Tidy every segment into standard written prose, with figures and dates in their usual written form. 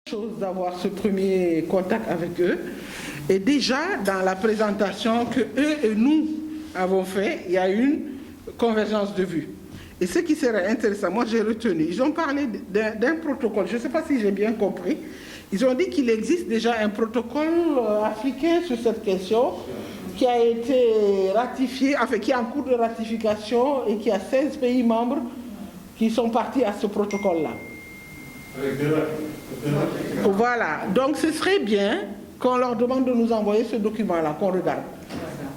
Chose d'avoir ce premier contact avec eux. Et déjà, dans la présentation que eux et nous avons fait, il y a une convergence de vues. Et ce qui serait intéressant, moi j'ai retenu, ils ont parlé d'un protocole, je ne sais pas si j'ai bien compris, ils ont dit qu'il existe déjà un protocole africain sur cette question qui a été ratifié, enfin qui est en cours de ratification et qui a 16 pays membres qui sont partis à ce protocole-là. Voilà, donc ce serait bien qu'on leur demande de nous envoyer ce document-là, qu'on regarde.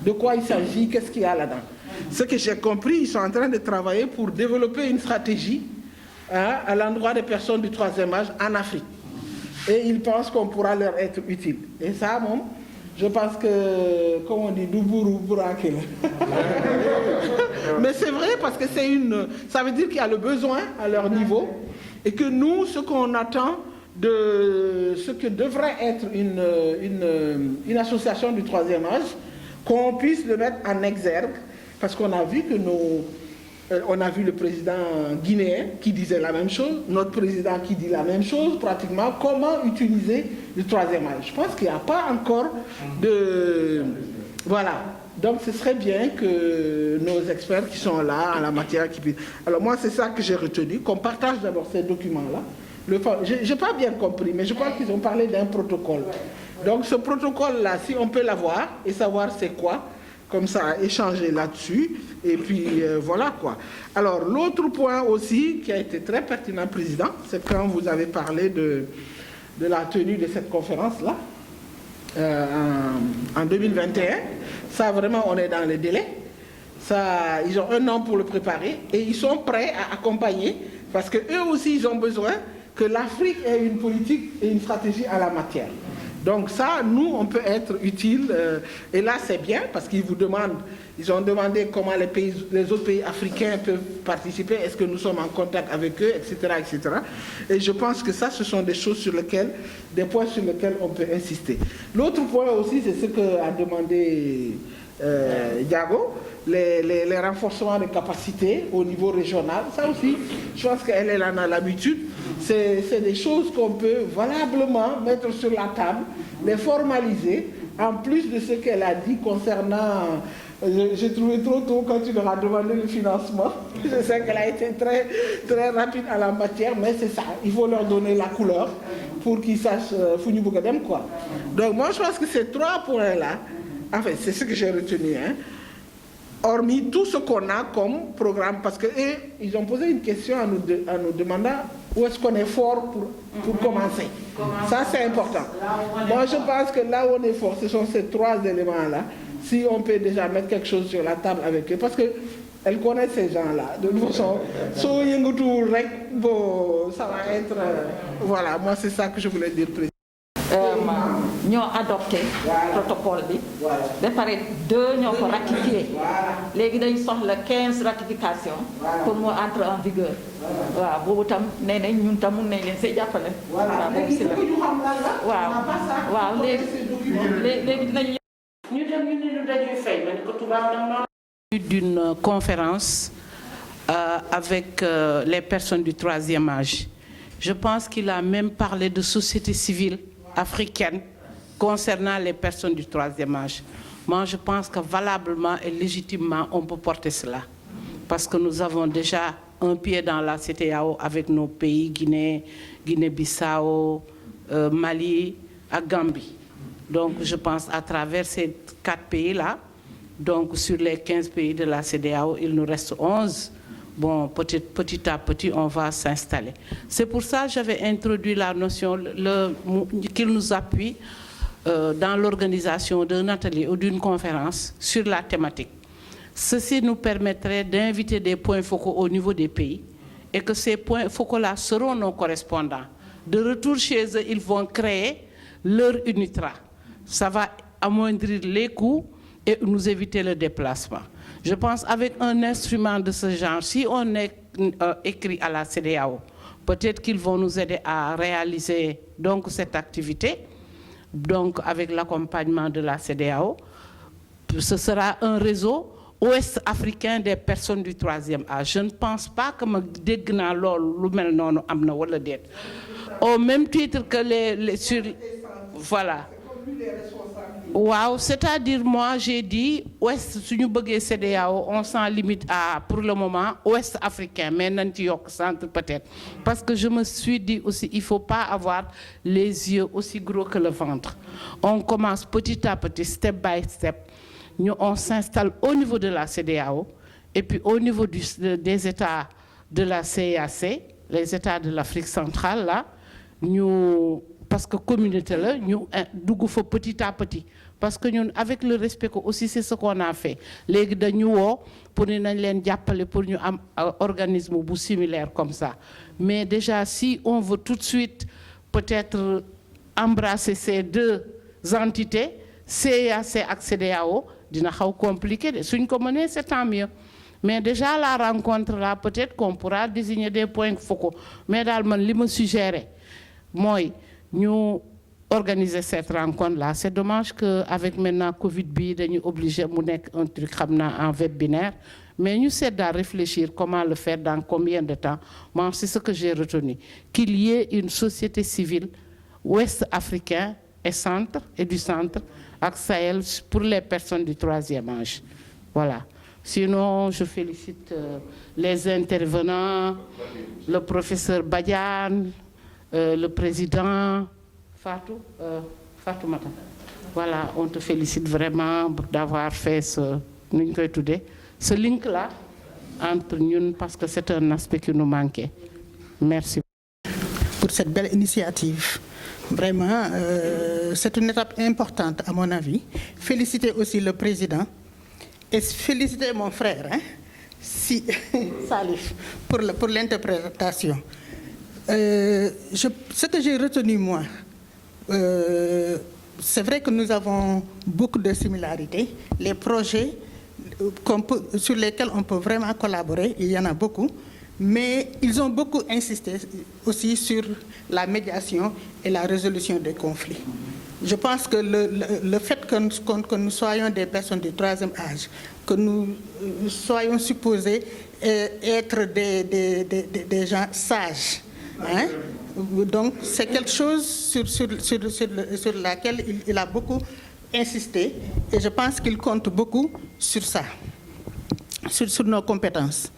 De quoi il s'agit, qu'est-ce qu'il y a là-dedans. Ce que j'ai compris, ils sont en train de travailler pour développer une stratégie à l'endroit des personnes du troisième âge en Afrique. Et ils pensent qu'on pourra leur être utile. Et ça, bon, je pense que, comme on dit, Doubourou Bouraké. Mais c'est vrai parce que ça veut dire qu'il y a le besoin à leur niveau. Et que nous, ce qu'on attend de ce que devrait être une association du troisième âge, qu'on puisse le mettre en exergue, parce qu'on a vu que on a vu le président guinéen qui disait la même chose, notre président qui dit la même chose, pratiquement, comment utiliser le troisième âge. Je pense qu'il n'y a pas encore de... Voilà. Donc ce serait bien que nos experts qui sont là en la matière qui puissent... Alors moi c'est ça que j'ai retenu, qu'on partage d'abord ces documents-là. Je n'ai pas bien compris, mais je crois qu'ils ont parlé d'un protocole. Donc ce protocole-là, si on peut l'avoir et savoir c'est quoi, comme ça, échanger là-dessus, et puis voilà quoi. Alors l'autre point aussi qui a été très pertinent, Président, c'est quand vous avez parlé de la tenue de cette conférence-là, en 2021. Ça, vraiment, on est dans les délais. Ça, ils ont 1 an pour le préparer et ils sont prêts à accompagner parce qu'eux aussi, ils ont besoin que l'Afrique ait une politique et une stratégie à la matière. Donc ça, nous, on peut être utile. Et là, c'est bien parce qu'ils vous demandent, ils ont demandé comment les autres pays africains peuvent participer, est-ce que nous sommes en contact avec eux, etc., etc. Et je pense que ça, ce sont des choses sur lesquelles, des points sur lesquels on peut insister. L'autre point aussi, c'est ce qu'a demandé Diago, les renforcements de capacités au niveau régional. Ça aussi, je pense qu'elle en a l'habitude. C'est des choses qu'on peut valablement mettre sur la table, les formaliser, en plus de ce qu'elle a dit concernant... J'ai trouvé trop tôt quand tu leur as demandé le financement. Je sais qu'elle a été très, très rapide à la matière, mais c'est ça. Il faut leur donner la couleur pour qu'ils sachent Founi Bougadem, quoi. Donc moi, je pense que ces 3 points-là, enfin, c'est ce que j'ai retenu, hein, hormis tout ce qu'on a comme programme, parce qu'ils ont posé une question en nous demandant où est-ce qu'on est fort pour commencer. Ça, c'est important. Moi, je pense que là où on est fort, ce sont ces 3 éléments-là. Si on peut déjà mettre quelque chose sur la table avec eux, parce qu'elle connaît ces gens-là. De toute façon, ça va être... voilà, moi, c'est ça que je voulais dire, Président. Nous avons adopté le protocole. Ba pare 2 ñoo ko ratifié. Léegi dañu soxla 15 ratifications pour mu entrer en vigueur. Waaw boobu tam nee nañ ñun tam mun nañ leen see jàppale. Waaw boobu si la. Waaw léegi dinañu. D'une conférence avec les personnes du troisième âge. Je pense qu'il a même parlé de société civile africaine concernant les personnes du troisième âge. Moi, je pense que valablement et légitimement, on peut porter cela. Parce que nous avons déjà un pied dans la CEDEAO avec nos pays, Guinée-Bissau, Mali et Gambie. Donc, je pense à travers ces 4 pays-là, donc sur les 15 pays de la CEDEAO, il nous reste 11. Bon, petit à petit, on va s'installer. C'est pour ça que j'avais introduit la notion qu'il nous appuie dans l'organisation d'un atelier ou d'une conférence sur la thématique. Ceci nous permettrait d'inviter des points focaux au niveau des pays et que ces points focaux-là seront nos correspondants. De retour chez eux, ils vont créer leur UNITRA. Ça va amoindrir les coûts et nous éviter le déplacement. Je pense qu'avec un instrument de ce genre, si on est écrit à la CEDEAO, peut-être qu'ils vont nous aider à réaliser donc, cette activité, donc avec l'accompagnement de la CEDEAO. Ce sera un réseau ouest africain des personnes du troisième âge. Je ne pense pas que ma dégg naa loolu lu mel noonu am na wala déet. Au même titre que les sur voilà. Waaw, c'est-à-dire moi j'ai dit ouest suñu bëggee CEDEAO on s'en limite à pour le moment ouest africain mais nañ ci yokk centre peut-être parce que je me suis dit aussi il faut pas avoir les yeux aussi gros que le ventre. On commence petit à petit, step by step. On s'installe au niveau de la CEDEAO et puis au niveau des États de la CEEAC, les États de l'Afrique centrale là, parce que communauté là, nous dugg fa petit à petit. Parce que nous, avec le respect aussi, c'est ce qu'on a fait. Les gens pour nous appeler pour nous un organisme similaire comme ça. Mais déjà, si on veut tout de suite peut-être embrasser ces deux entités, CEEAC et CEDEAO, dina xaw compliqué. Si nous connaissons, c'est tant mieux. Mais déjà, la rencontre là, peut-être qu'on pourra désigner des points focaux. Mais dans le li me suggéré, moi, nous organiser cette rencontre-là. C'est dommage qu'avec maintenant Covid, nous sommes obligés de faire un truc en webinaire. Mais nous sommes à réfléchir comment le faire, dans combien de temps. Moi, c'est ce que j'ai retenu. Qu'il y ait une société civile ouest-africaine et du centre, avec Sahel, pour les personnes du troisième âge. Voilà. Sinon, je félicite les intervenants, le professeur Badian, le président Fatou Mata. Voilà, on te félicite vraiment d'avoir fait ce link-là entre nous parce que c'est un aspect qui nous manquait. Merci. Pour cette belle initiative. Vraiment, c'est une étape importante à mon avis. Féliciter aussi le président et féliciter mon frère, Salif, pour l'interprétation. Ce que j'ai retenu moi, c'est vrai que nous avons beaucoup de similarités. Les projets sur lesquels on peut vraiment collaborer, il y en a beaucoup, mais ils ont beaucoup insisté aussi sur la médiation et la résolution des conflits. Je pense que le fait que nous soyons des personnes du troisième âge, que nous soyons supposés être des gens sages, donc c'est quelque chose sur laquelle il a beaucoup insisté et je pense qu'il compte beaucoup sur ça, sur nos compétences.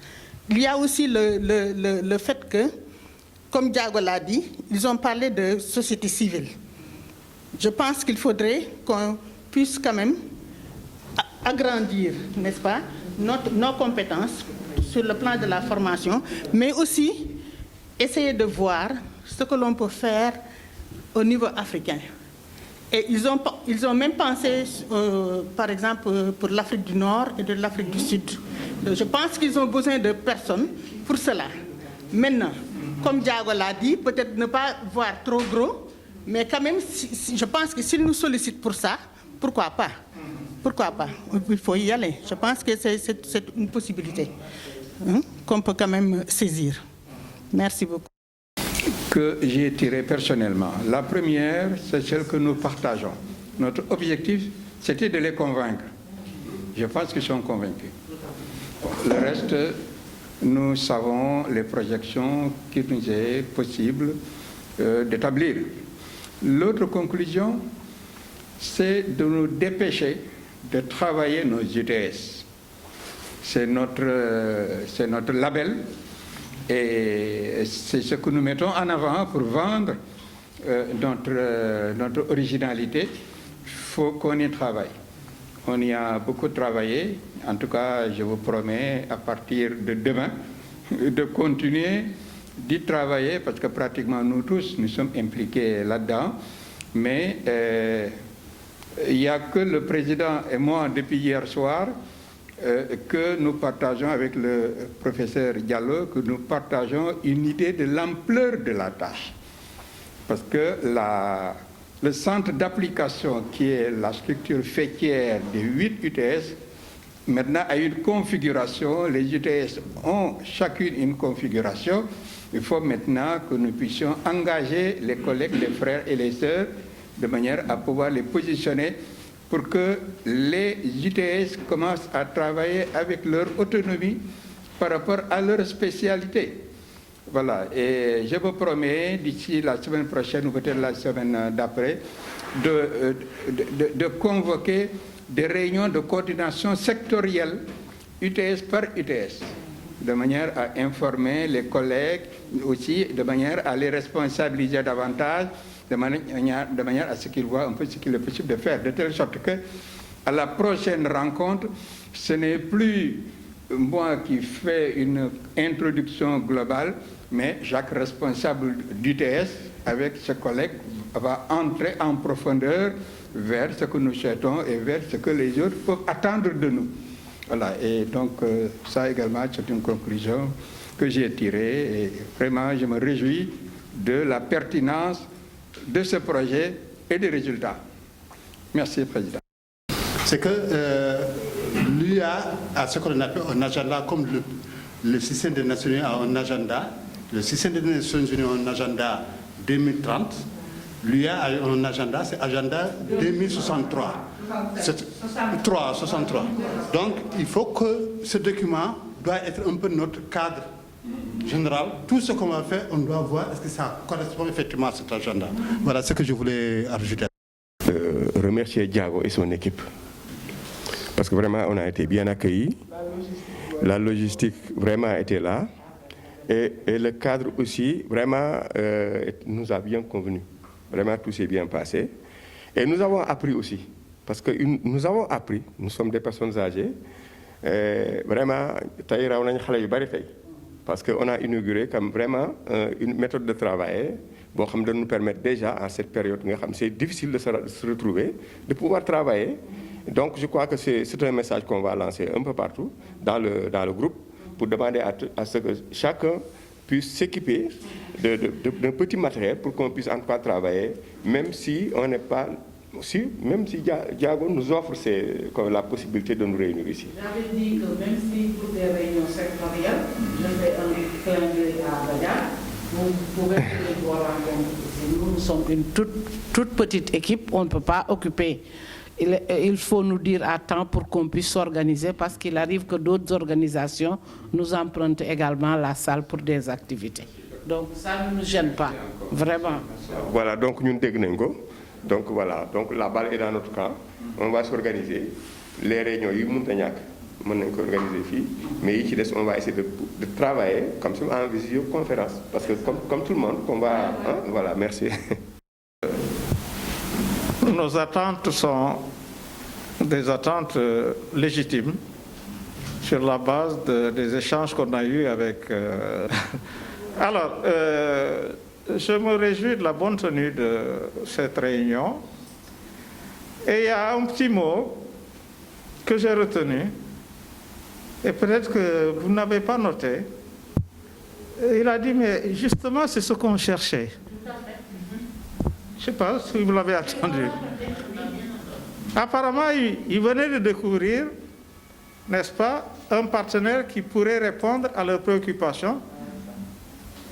Il y a aussi le fait que, comme Diago l'a dit, ils ont parlé de société civile. Je pense qu'il faudrait qu'on puisse quand même agrandir, n'est-ce pas, nos compétences sur le plan de la formation, mais aussi essayer de voir ce que l'on peut faire au niveau africain. Et ils ont même pensé, par exemple, pour l'Afrique du Nord et de l'Afrique du Sud. Donc, je pense qu'ils ont besoin de personnes pour cela. Maintenant, comme Diago l'a dit, peut-être ne pas voir trop gros, mais quand même, je pense que s'ils nous sollicitent pour ça, pourquoi pas? Pourquoi pas? Il faut y aller. Je pense que c'est une possibilité qu'on peut quand même saisir. Merci beaucoup. Que j'ai tiré personnellement. La première, c'est celle que nous partageons. Notre objectif, c'était de les convaincre. Je pense qu'ils sont convaincus. Le reste, nous savons les projections qu'il nous est possible d'établir. L'autre conclusion, c'est de nous dépêcher de travailler nos UTS. C'est notre label. Et c'est ce que nous mettons en avant pour vendre notre originalité. Il faut qu'on y travaille. On y a beaucoup travaillé. En tout cas, je vous promets, à partir de demain, de continuer d'y travailler parce que pratiquement nous tous, nous sommes impliqués là-dedans. Mais il n'y a que le président et moi, depuis hier soir, que nous partageons avec le professeur Diallo, que nous partageons une idée de l'ampleur de la tâche. Parce que le centre d'application, qui est la structure faîtière des 8 UTS, maintenant a une configuration. Les UTS ont chacune une configuration. Il faut maintenant que nous puissions engager les collègues, les frères et les sœurs, de manière à pouvoir les positionner pour que les ITS commencent à travailler avec leur autonomie par rapport à leur spécialité. Voilà, et je vous promets, d'ici la semaine prochaine ou peut-être la semaine d'après, de convoquer des réunions de coordination sectorielle, UTS par UTS, de manière à informer les collègues, aussi de manière à les responsabiliser davantage, de manière à ce qu'ils voient un peu ce qu'il est possible de faire, de telle sorte que à la prochaine rencontre, ce n'est plus moi qui fais une introduction globale, mais Jacques, responsable d'UTS, avec ses collègues, va entrer en profondeur vers ce que nous souhaitons et vers ce que les autres peuvent attendre de nous. Voilà, et donc ça également, c'est une conclusion que j'ai tirée, et vraiment je me réjouis de la pertinence de ce projet et des résultats. Merci, Président. C'est que l'UA a ce qu'on appelle un agenda, comme le système des Nations Unies a un agenda. Le système des Nations Unies a un agenda 2030. L'UA a un agenda, c'est agenda 2063. 63. Donc, il faut que ce document doit être un peu notre cadre général. Tout ce qu'on va faire, on doit voir est-ce que ça correspond effectivement à cet agenda. Voilà ce que je voulais ajouter. Remercier Diago et son équipe. Parce que vraiment, on a été bien accueillis. La logistique vraiment était là. Et le cadre aussi, vraiment, nous a bien convenu. Vraiment, tout s'est bien passé. Et nous avons appris aussi. Parce que nous avons appris, nous sommes des personnes âgées. Vraiment, parce qu'on a inauguré comme vraiment une méthode de travail qui nous permet déjà, en cette période, c'est difficile de se retrouver, de pouvoir travailler. Donc, je crois que c'est un message qu'on va lancer un peu partout dans le groupe pour demander à ce que chacun puisse s'équiper d'un petit matériel pour qu'on puisse en tout cas travailler, même si on n'est pas... même si Diago nous offre la possibilité de nous réunir ici. J'avais dit que même si pour des réunions sectorielles, je fais un clin d'œil à Badia, vous pouvez vous rencontrer. Nous sommes une toute petite équipe, on ne peut pas occuper. Il faut nous dire à temps pour qu'on puisse s'organiser parce qu'il arrive que d'autres organisations nous empruntent également la salle pour des activités. Donc ça ne nous gêne pas, vraiment. Voilà, donc nous sommes donc voilà, donc la balle est dans notre camp. On va s'organiser. Les réunions, on va organiser, mais on va essayer de travailler comme ça en visioconférence. Parce que comme tout le monde, on va... Hein, voilà, merci. Nos attentes sont des attentes légitimes sur la base des échanges qu'on a eus avec... Alors, je me réjouis de la bonne tenue de cette réunion. Et il y a un petit mot que j'ai retenu, et peut-être que vous n'avez pas noté. Il a dit, mais justement, c'est ce qu'on cherchait. Je ne sais pas si vous l'avez entendu. Apparemment, il venait de découvrir, n'est-ce pas, un partenaire qui pourrait répondre à leurs préoccupations.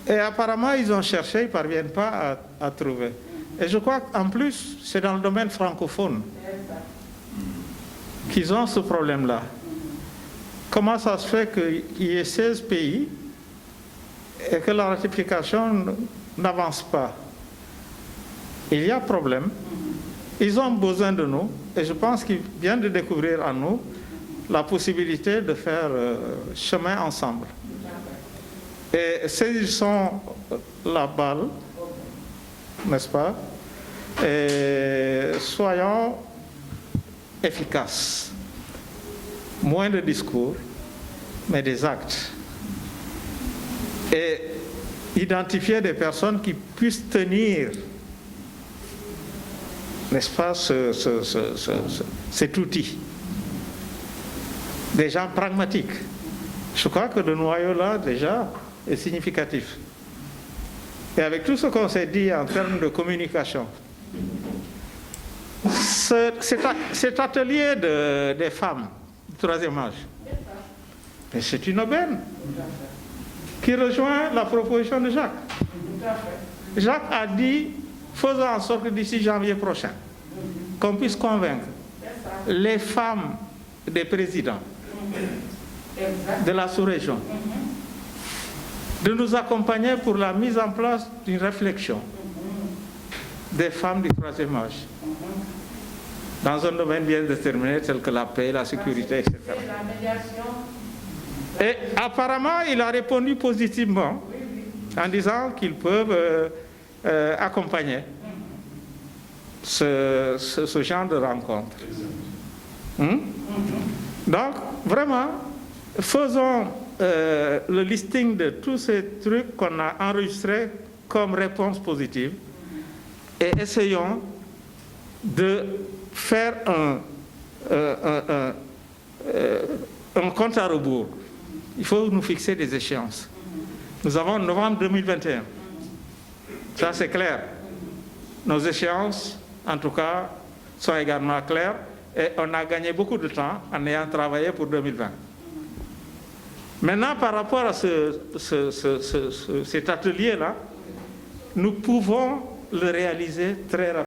Et apparemment, ils ont cherché, ils ne parviennent pas à trouver. Et je crois qu'en plus, c'est dans le domaine francophone qu'ils ont ce problème-là. Comment ça se fait qu'il y ait 16 pays et que la ratification n'avance pas? Il y a problème. Ils ont besoin de nous et je pense qu'ils viennent de découvrir en nous la possibilité de faire chemin ensemble. Et saisissons la balle, n'est-ce pas? Et soyons efficaces. Moins de discours, mais des actes. Et identifier des personnes qui puissent tenir, n'est-ce pas, cet outil. Des gens pragmatiques. Je crois que le noyau là, déjà, est significatif. Et avec tout ce qu'on s'est dit en termes de communication, cet atelier des femmes du troisième âge, c'est une aubaine qui rejoint la proposition de Jacques. Jacques a dit, faisons en sorte que d'ici janvier prochain, qu'on puisse convaincre les femmes des présidents de la sous-région de nous accompagner pour la mise en place d'une réflexion des femmes du troisième âge dans un domaine bien déterminé tel que la paix, la sécurité, etc. Et apparemment, il a répondu positivement en disant qu'ils peuvent accompagner ce genre de rencontre. Donc, vraiment, faisons le listing de tous ces trucs qu'on a enregistrés comme réponse positive et essayons de faire un compte à rebours. Il faut nous fixer des échéances. Nous avons novembre 2021. Ça, c'est clair. Nos échéances, en tout cas, sont également claires et on a gagné beaucoup de temps en ayant travaillé pour 2020. Maintenant, par rapport à cet atelier-là, nous pouvons le réaliser très rapidement.